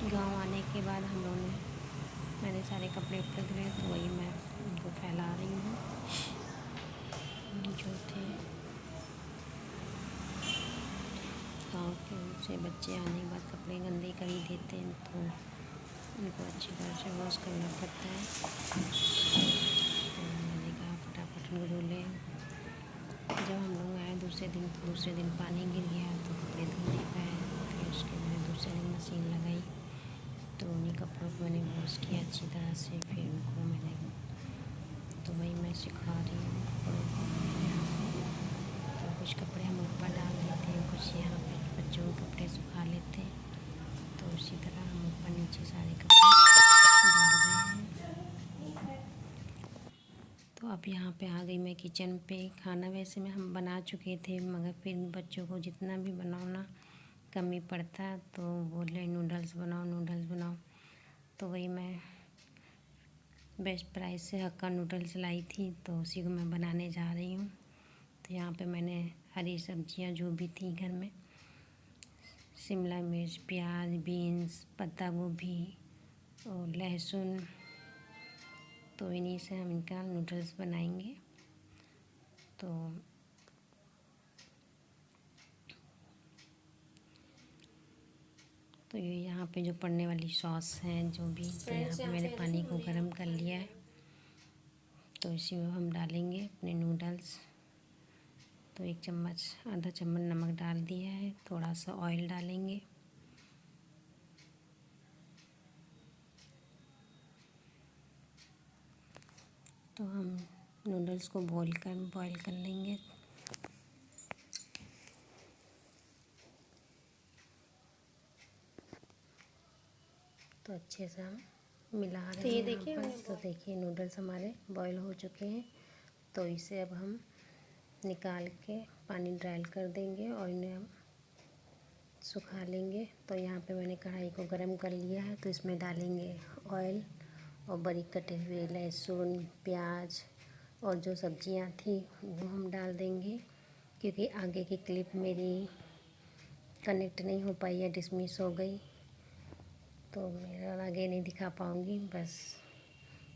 गांव आने के बाद मैंने सारे कपड़े उपड़े धुले, तो वही मैं उनको फैला रही हूँ जो थे। गाँव के से बच्चे आने के बाद कपड़े गंदे कर ही देते हैं, तो उनको अच्छी तरह से वॉश करना पड़ता है। तो मैंने कहा फटाफट उनको धो लें। जब हम लोग आए दूसरे दिन पानी गिर गया तो कपड़े धुल नहीं पाए। फिर उसके मैंने दूसरे दिन मशीन लगाई, तो उन्हीं कपड़ों को मैंने वॉश किया अच्छी तरह से। फिर उनको मैंने तो वही मैं सिखा रही हूँ कपड़ों को। तो कुछ कपड़े हम ऊपर डाल देते हैं, कुछ यहाँ पे बच्चों के कपड़े सुखा लेते हैं। तो उसी तरह हम ऊपर नीचे सारे कपड़े डाल रहे हैं। तो अब यहाँ पे आ गई मैं किचन पे। खाना वैसे में हम बना चुके थे, मगर फिर बच्चों को जितना भी बनाओ ना कमी पड़ता, तो बोल रहे नूडल्स बनाओ नूडल्स बनाओ। तो वही मैं बेस्ट प्राइस से हक्का नूडल्स लाई थी, तो उसी को मैं बनाने जा रही हूँ। तो यहाँ पे मैंने हरी सब्जियाँ जो भी थी घर में, शिमला मिर्च, प्याज, बीन्स, पत्ता गोभी और लहसुन, तो इन्हीं से हम इनका नूडल्स बनाएंगे। तो ये यहाँ पे जो पड़ने वाली सॉस है जो भी, तो यहाँ पे मैंने पानी को गर्म कर लिया है। तो इसी में हम डालेंगे अपने नूडल्स। तो एक चम्मच आधा चम्मच नमक डाल दिया है, थोड़ा सा ऑयल डालेंगे। तो हम नूडल्स को बॉईल कर लेंगे। तो अच्छे से हम मिला रहे हैं यहाँ पर। तो देखिए नूडल्स हमारे बॉईल हो चुके हैं। तो इसे अब हम निकाल के पानी ड्राई कर देंगे और इन्हें हम सुखा लेंगे। तो यहाँ पे मैंने कढ़ाई को गरम कर लिया है, तो इसमें डालेंगे ऑयल और बारीक कटे हुए लहसुन, प्याज और जो सब्जियाँ थी वो हम डाल देंगे। क्योंकि आगे की क्लिप मेरी कनेक्ट नहीं हो पाई है, डिसमिस हो गई, तो मेरा आगे नहीं दिखा पाऊँगी बस।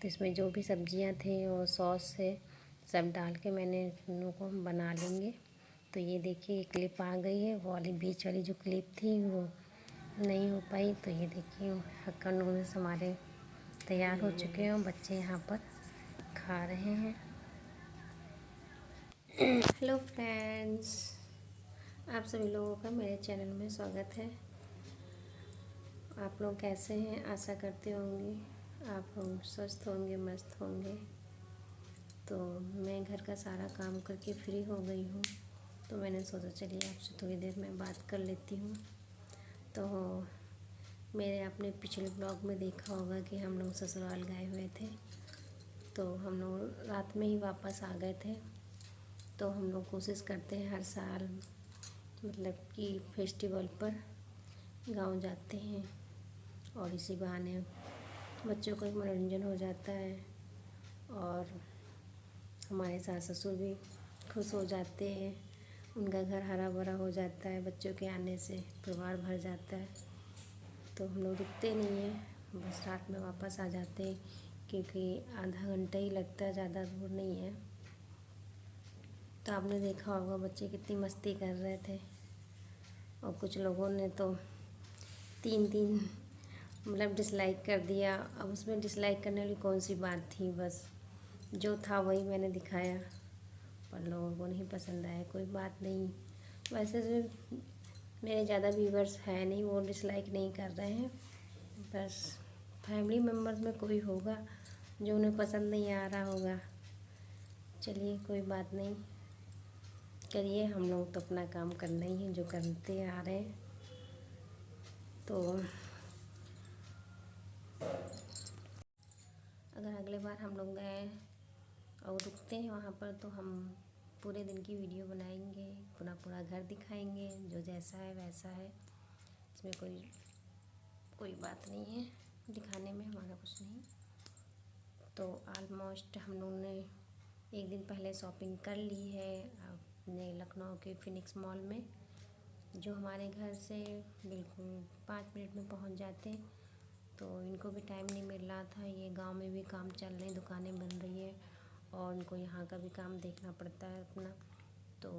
तो इसमें जो भी सब्जियां थी और सॉस है सब डाल के मैंने उन को हम बना लेंगे। तो ये देखिए ये क्लिप आ गई है, वो वाली बीच वाली जो क्लिप थी वो नहीं हो पाई। तो ये देखिए हक्का नूडल्स हमारे तैयार हो चुके हैं और बच्चे यहाँ पर खा रहे हैं। हेलो फ्रेंड्स, आप सभी लोगों का मेरे चैनल में स्वागत है। आप लोग कैसे हैं? आशा करते होंगे आप लोग स्वस्थ होंगे, मस्त होंगे। तो मैं घर का सारा काम करके फ्री हो गई हूँ, तो मैंने सोचा चलिए आपसे थोड़ी देर में बात कर लेती हूँ। तो मेरे आपने पिछले ब्लॉग में देखा होगा कि हम लोग ससुराल गए हुए थे, तो हम लोग रात में ही वापस आ गए थे। तो हम लोग कोशिश करते हैं हर साल मतलब कि फेस्टिवल पर गांव जाते हैं, और इसी बहाने बच्चों का मनोरंजन हो जाता है और हमारे सास ससुर भी खुश हो जाते हैं। उनका घर हरा भरा हो जाता है, बच्चों के आने से परिवार भर जाता है। तो हम लोग रुकते नहीं हैं, बस रात में वापस आ जाते हैं, क्योंकि आधा घंटा ही लगता है, ज़्यादा दूर नहीं है। तो आपने देखा होगा बच्चे कितनी मस्ती कर रहे थे, और कुछ लोगों ने तो 3 मतलब डिसलाइक कर दिया। अब उसमें डिसलाइक करने वाली कौन सी बात थी, बस जो था वही मैंने दिखाया, पर लोगों को नहीं पसंद आया। कोई बात नहीं, वैसे जो मेरे ज़्यादा व्यूवर्स है नहीं, वो डिसलाइक नहीं कर रहे हैं। बस फैमिली मेम्बर्स में कोई होगा जो उन्हें पसंद नहीं आ रहा होगा। चलिए कोई बात नहीं, करिए, हम लोग तो अपना काम करना ही है जो करते आ रहे हैं। तो अगर अगले बार हम लोग गए और रुकते हैं वहाँ पर, तो हम पूरे दिन की वीडियो बनाएंगे, पूरा घर दिखाएंगे, जो जैसा है वैसा है। इसमें कोई बात नहीं है, दिखाने में हमारा कुछ नहीं। तो ऑलमोस्ट हम लोग ने एक दिन पहले शॉपिंग कर ली है अपने लखनऊ के फिनिक्स मॉल में। जो हमारे घर से बिल्कुल 5 मिनट में पहुंच जाते। तो इनको भी टाइम नहीं मिल रहा था, ये गांव में भी काम चल रहे हैं, दुकानें बन रही है और उनको यहाँ का भी काम देखना पड़ता है अपना। तो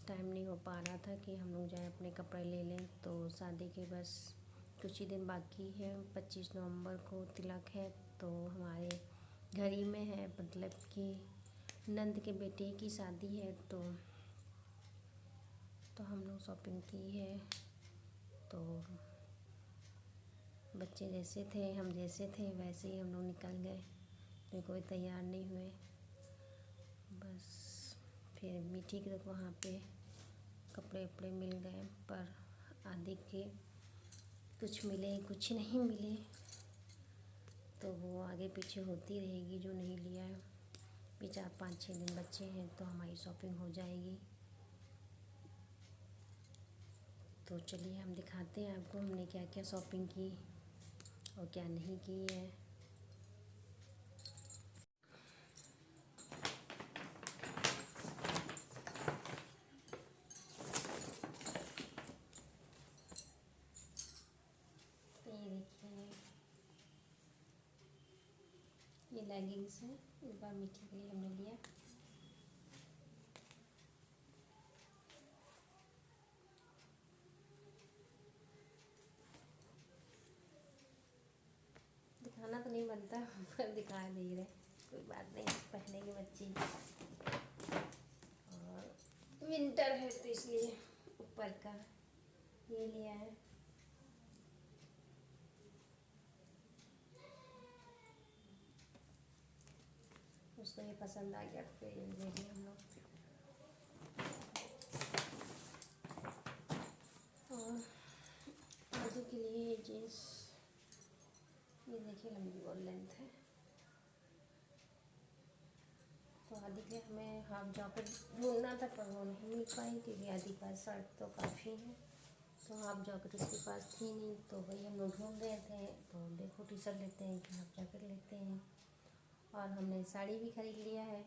टाइम नहीं हो पा रहा था कि हम लोग जाएँ अपने कपड़े ले लें। तो शादी के बस कुछ ही दिन बाकी है, 25 नवंबर को तिलक है। तो हमारे घर ही में है, मतलब कि नंद के बेटे की शादी है। तो हम लोग शॉपिंग की है। तो बच्चे जैसे थे, हम जैसे थे, वैसे ही हम लोग निकल गए, तो कोई तैयार नहीं हुए। बस फिर भी ठीक है, वहाँ पे कपड़े वपड़े मिल गए, पर आदि के कुछ मिले कुछ नहीं मिले। तो वो आगे पीछे होती रहेगी, जो नहीं लिया है। भी 4-5-6 दिन बच्चे हैं तो हमारी शॉपिंग हो जाएगी। तो चलिए हम दिखाते हैं आपको हमने क्या क्या शॉपिंग की और क्या नहीं की है। तो ये देखिए, ये लेगिंग्स है, इस बार मीठी के लिए हमने लिया। दिखाना तो नहीं बनता पर दिखा दे रहे, कोई बात नहीं, पहनेंगे बच्ची। और विंटर है तो इसलिए ऊपर का ये लिया है। उसको ये पसंद आ गया तो ये ले लिया हम लोग। और आगे के लिए जीन्स, ये देखिए लंबी और लेंथ है। तो आदि के हमें हाफ जैकेट ढूंढना था पर वो नहीं मिल पाई, क्योंकि आदि का शर्ट तो काफ़ी है, तो हाफ जैकेट उसके पास थी नहीं। तो वही हम लोग ढूंढ रहे थे, तो देखो टी शर्ट लेते हैं कि हाफ जैकेट लेते हैं। और हमने साड़ी भी ख़रीद लिया है,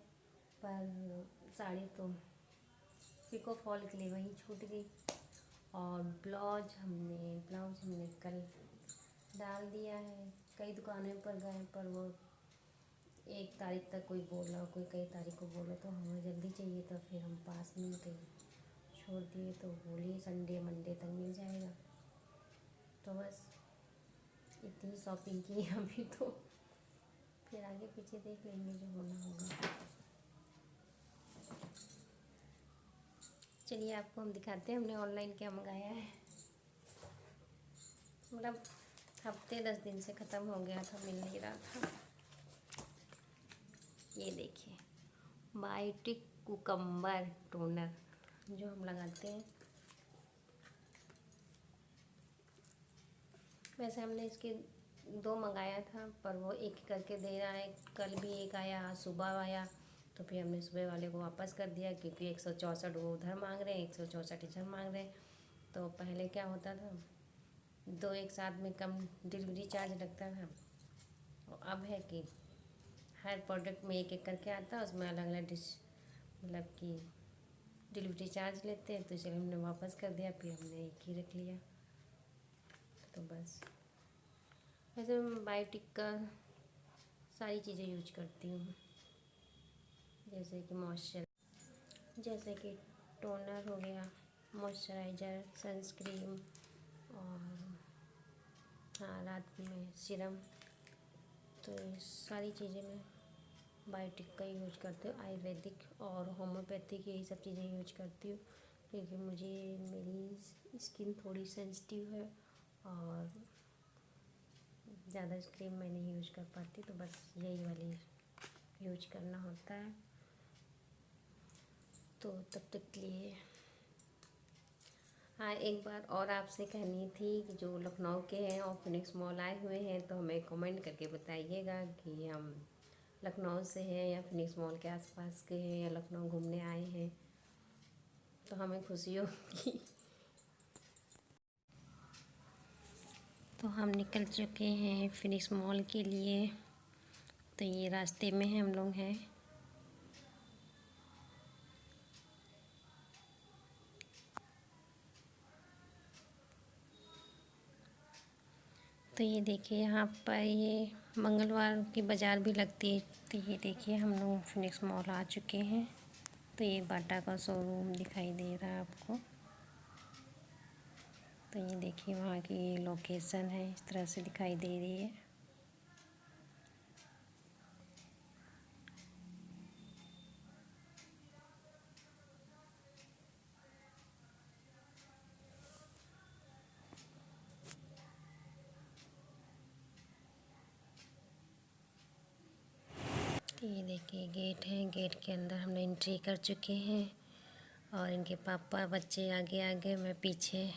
पर साड़ी तो पिको फॉल के लिए वहीं छूट गई। और ब्लाउज हमने कल डाल दिया है। कई दुकानों पर गए, पर वो 1 तारीख तक कोई बोला, कोई कई तारीख को बोला, तो हमें जल्दी चाहिए, तो फिर हम पास में कहीं छोड़ दिए। तो बोलिए संडे मंडे तक मिल जाएगा। तो बस इतनी शॉपिंग की अभी, तो फिर आगे पीछे देख लेंगे जो होना होगा। चलिए आपको हम दिखाते हैं हमने ऑनलाइन क्या मंगाया है। मतलब हफ्ते 10 दिन से ख़त्म हो गया था, मिल नहीं रहा था। ये देखिए, बायोटिक कुकम्बर टोनर जो हम लगाते हैं। वैसे हमने इसके 2 मंगाया था, पर वो एक करके दे रहा है। कल भी एक आया, आज सुबह आया, तो फिर हमने सुबह वाले को वापस कर दिया, क्योंकि 164 वो उधर मांग रहे हैं, 164 इधर मांग रहे हैं। तो पहले क्या होता था, 2 एक साथ में कम डिलीवरी चार्ज लगता था। और अब है कि हर प्रोडक्ट में एक एक करके आता है, उसमें अलग अलग मतलब कि डिलीवरी चार्ज लेते हैं। तो इसलिए हमने वापस कर दिया, फिर हमने एक ही रख लिया। तो बस वैसे मैं बायोटिक का सारी चीज़ें यूज करती हूँ, जैसे कि टोनर हो गया, मॉइस्चराइज़र, सनस्क्रीन, और हाँ रात में सीरम। तो ये सारी चीज़ें मैं बायोटिक का यूज करती हूँ। आयुर्वेदिक और होम्योपैथिक यही सब चीज़ें यूज करती हूँ, क्योंकि मेरी स्किन थोड़ी सेंसिटिव है और ज़्यादा क्रीम मैं नहीं यूज कर पाती, तो बस यही वाली यूज करना होता है। तो तब तक के लिए हाँ, एक बात और आपसे कहनी थी कि जो लखनऊ के हैं और फिनिक्स मॉल आए हुए हैं, तो हमें कमेंट करके बताइएगा कि हम लखनऊ से हैं या फिनिक्स मॉल के आसपास के हैं या लखनऊ घूमने आए हैं, तो हमें खुशी होगी। तो हम निकल चुके हैं फिनिक्स मॉल के लिए। तो ये रास्ते में हम लोग हैं। तो ये देखिए यहाँ पर ये मंगलवार की बाज़ार भी लगती है। तो ये देखिए हम लोग फिनिक्स मॉल आ चुके हैं। तो ये बाटा का शोरूम दिखाई दे रहा है आपको। तो ये देखिए वहाँ की लोकेशन है, इस तरह से दिखाई दे रही है। तो ये देखिए गेट है, गेट के अंदर हमने एंट्री कर चुके हैं और इनके पापा बच्चे आगे आगे, मैं पीछे।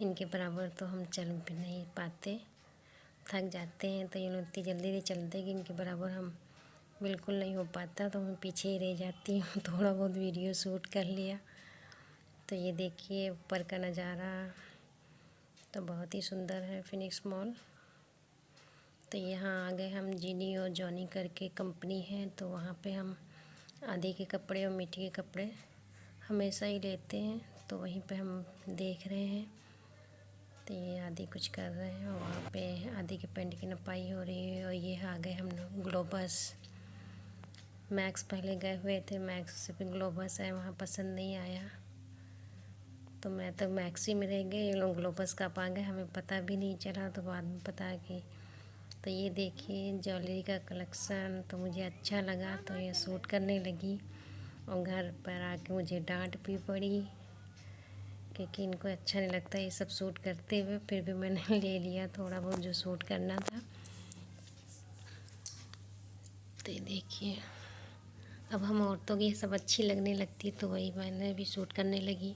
इनके बराबर तो हम चल भी नहीं पाते, थक जाते हैं। तो ये लोग इतनी जल्दी से चलते कि इनके बराबर हम बिल्कुल नहीं हो पाता, तो मैं पीछे ही रह जाती हूँ। थोड़ा बहुत वीडियो शूट कर लिया। तो ये देखिए ऊपर का नज़ारा तो बहुत ही सुंदर है फिनिक्स मॉल। तो यहाँ आ गए हम, जीनी और जॉनी करके कंपनी है। तो वहाँ पे हम आदि के कपड़े और मिट्टी के कपड़े हमेशा ही लेते हैं। तो वहीं पे हम देख रहे हैं। तो ये आदि कुछ कर रहे हैं और वहाँ पे आदि के पेंट की नपाई हो रही है। और ये आ गए हम लोग ग्लोबस। मैक्स पहले गए हुए थे, मैक्स से फिर ग्लोबस है, वहाँ पसंद नहीं आया तो मैं तो मैक्स ही में रह गए। ये लोग ग्लोबस का आ गए, हमें पता भी नहीं चला, तो बाद में पता कि। तो ये देखिए ज्वेलरी का कलेक्शन तो मुझे अच्छा लगा, तो ये सूट करने लगी। और घर पर आके मुझे डांट भी पड़ी क्योंकि इनको अच्छा नहीं लगता ये सब सूट करते हुए। फिर भी मैंने ले लिया थोड़ा बहुत जो सूट करना था। तो ये देखिए अब हम औरतों की ये सब अच्छी लगने लगती, तो वही मैंने भी सूट करने लगी।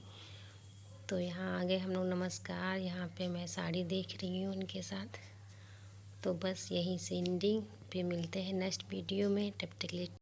तो यहाँ आगे हम लोग नमस्कार, यहाँ पे मैं साड़ी देख रही हूँ उनके साथ। तो बस यही से एंडिंग, फिर मिलते हैं नेक्स्ट वीडियो में, तब तक के लिए।